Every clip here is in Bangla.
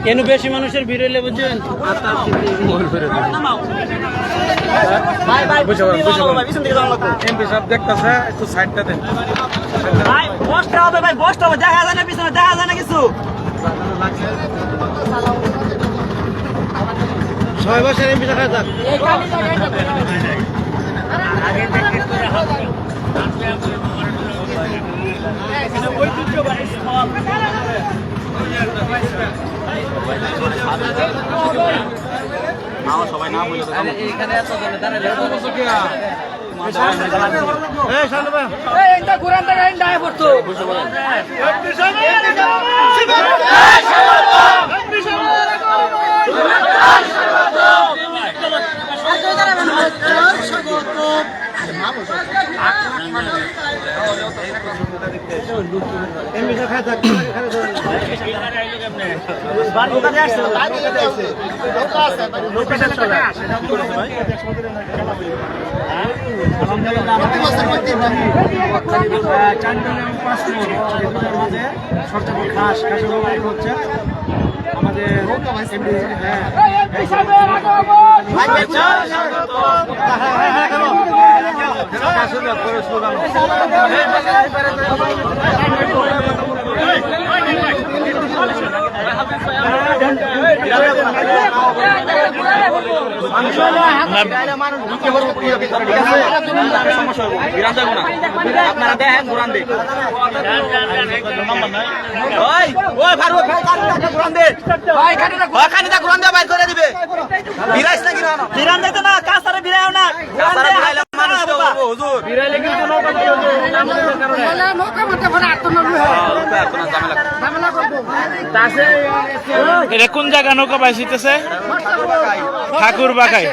কেন বেশি মানুষের ভিড় হইলে বুঝছেন এমপি সাহেব দেখতেছে একটু সাইডটা দেন ভাই বসতে হবে ভাই বসতে হবে দেখা যায় না পিছনে দেখা যায় না কিছু সবাই বসে এমপি সাহেব যাক সবাই না বলে এখানে এত হচ্ছে আমাদের আপনারা দেখেন ঘুরান দে এটা কোন জায়গা নৌকা বাইছিতেছে ঠাকুর বাখাই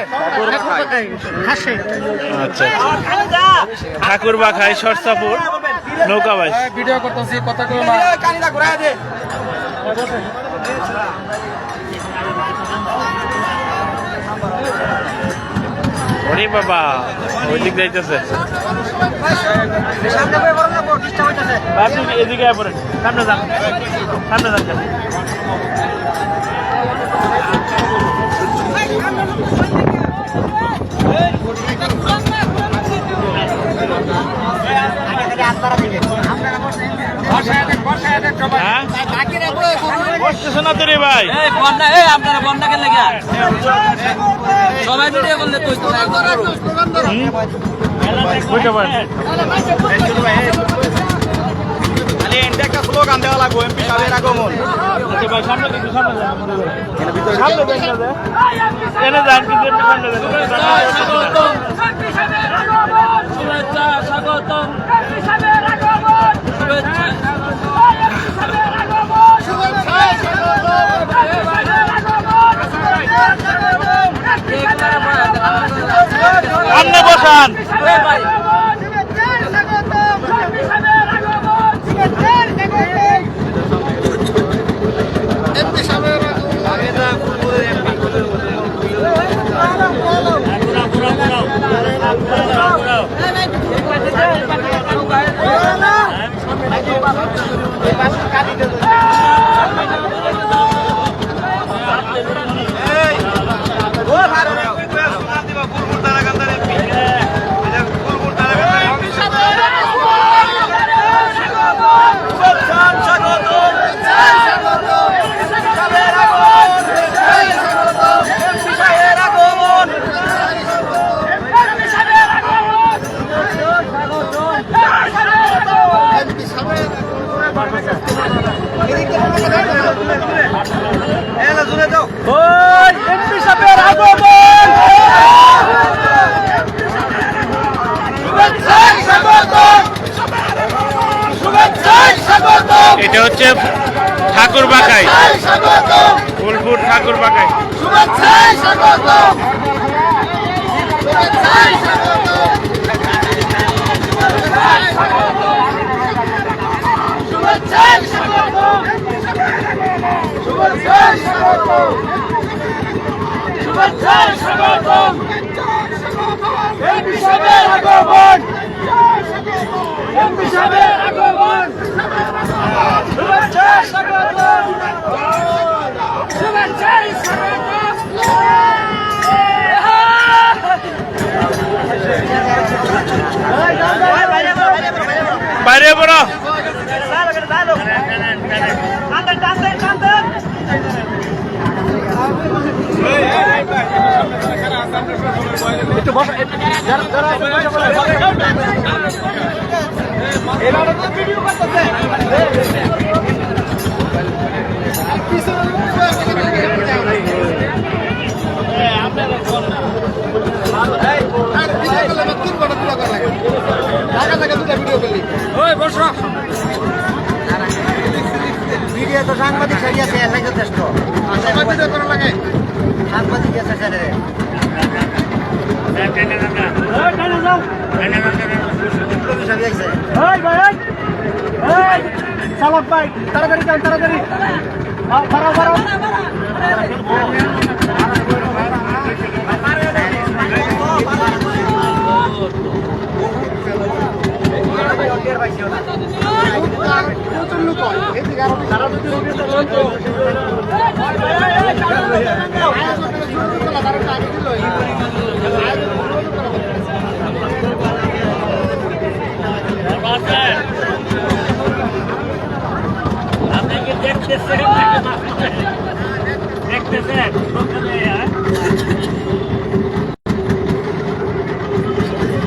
আচ্ছা ঠাকুর বাখাই সরসাপুর নৌকা বাইশ ভিডিও করতেছি কথা কই ওরে বাবা ওই দিক যাইতেছে আপনি এদিকে পড়েন সামনে যান সামনে যান বসতেছে না তো রে ভাই আপনারা বন্যা কেন লাগে সবাই ভিডিও করলে বুঝতে পারেন একটা স্লোগান দেওয়া লাগবে এমপি সাহেবের আগমন আচ্ছা ভাই সামনে কিন্তু সামনে সামনে এনে যান কিন্তু সামনে শুভেচ্ছা স্বাগতম সামনে বসান এটা হচ্ছে ঠাকুর বাখাই ফুলপুর ঠাকুর বাখাই শুভেচ্ছা ভিডিও তো সাংবাদিক সারিয়েছে এলাই যথেষ্ট সাংবাদিক আছে স্যারে চালক ভাই তাড়াতাড়ি যান তাড়াতাড়ি বাড়াও বাড়াও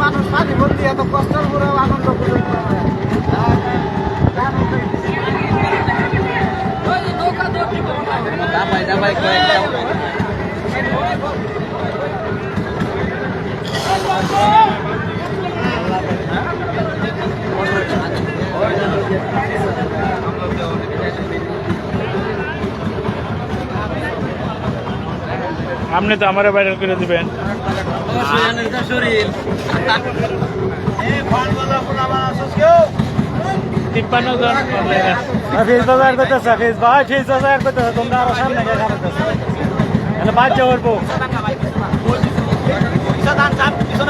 মানুষ মাঝে মধ্যে এত কষ্টের করে আনন্দ করে দাবাই কয়েকটা আপনি তো আমারে ভাইরাল করে দিবেন শরীর 53 জন ফিজ বাজার করতেছে ফিজ ভাই ফিজ বাজার করতেছে তোমরা আরো সামনে গিয়ে খারাপ করতেছে বাচ্চা করবো পিছনে